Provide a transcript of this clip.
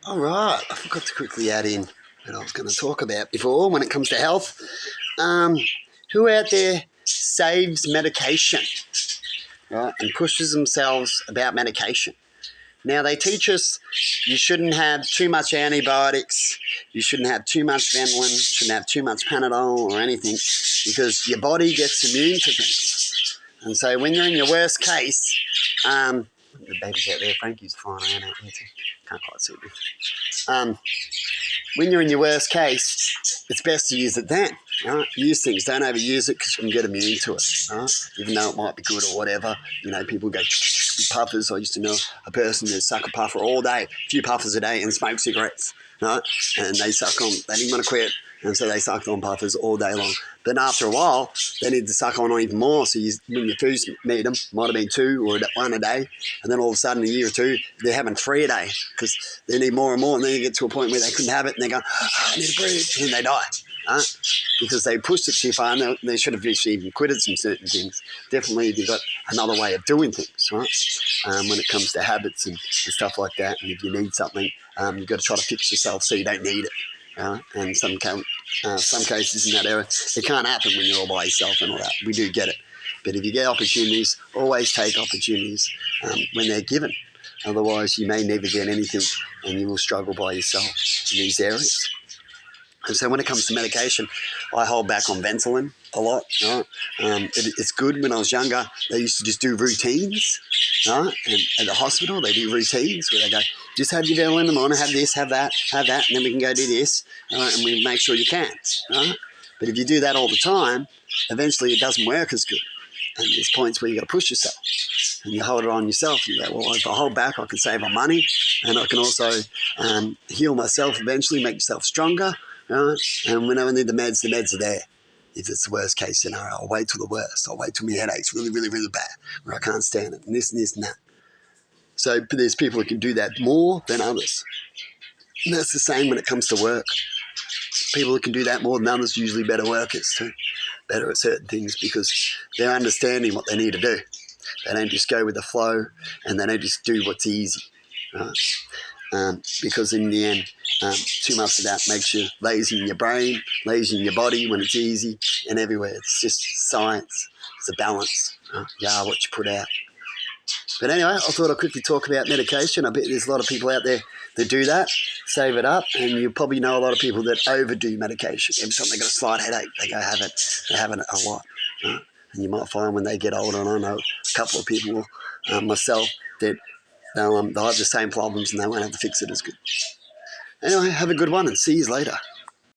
All right, I forgot to quickly add in what I was going to talk about before when it comes to health. Who out there saves medication, right, and pushes themselves about medication? Now, they teach us you shouldn't have too much antibiotics, you shouldn't have too much Ventolin, you shouldn't have too much Panadol or anything because your body gets immune to things. And so when you're in your worst case, the baby's out there, Frankie's flying around out there too. Can't quite see me. When you're in your worst case, it's best to use it then. Right? Use things. Don't overuse it because you can get immune to it. Right? Even though it might be good or whatever. You know, people go puffers. I used to know a person who suck a puffer all day, a few puffers a day, and smoke cigarettes. Right? And they suck on. They didn't want to quit, and so they sucked on puffers all day long. Then after a while, they need to suck on even more. So when your foods meet them, might have been 2 or 1 a day, and then all of a sudden, a year or 2, they're having 3 a day because they need more and more, and then you get to a point where they couldn't have it, and they go, I need to breathe, and they die. Because they pushed it too far, and they should have just even quitted some certain things. Definitely, you've got another way of doing things, right? When it comes to habits and stuff like that, and if you need something, you've got to try to fix yourself so you don't need it. And some cases in that area, it can't happen when you're all by yourself and all that. We do get it. But if you get opportunities, always take opportunities when they're given. Otherwise, you may never get anything and you will struggle by yourself in these areas. And so when it comes to medication, I hold back on Ventolin a lot. Right? It's good. When I was younger, they used to just do routines. Right? And at the hospital, they do routines where they go, just have your Ventolin in the morning, have this, have that, and then we can go do this, and we make sure you can. Right? But if you do that all the time, eventually it doesn't work as good. And there's points where you've got to push yourself. And you hold it on yourself. You go, well, if I hold back, I can save on money, and I can also heal myself eventually, make yourself stronger. Right? And when I need the meds are there. If it's the worst case scenario, I'll wait till the worst. I'll wait till my headache's really, really, really bad, where I can't stand it, and this and that. So there's people who can do that more than others. And that's the same when it comes to work. People who can do that more than others are usually better workers too, better at certain things because they're understanding what they need to do. They don't just go with the flow, and they don't just do what's easy. Right? Because in the end, too much of that makes you lazy in your brain, lazy in your body when it's easy and everywhere. It's just science. It's a balance. You are what you put out. But anyway, I thought I'd quickly talk about medication. I bet there's a lot of people out there that do that, save it up, and you probably know a lot of people that overdo medication. Every time they got a slight headache, they go have it. They're having it a lot. Right? And you might find when they get older, and I know a couple of people, myself, that they'll have the same problems and they won't have to fix it as good. Anyway, have a good one and see you later.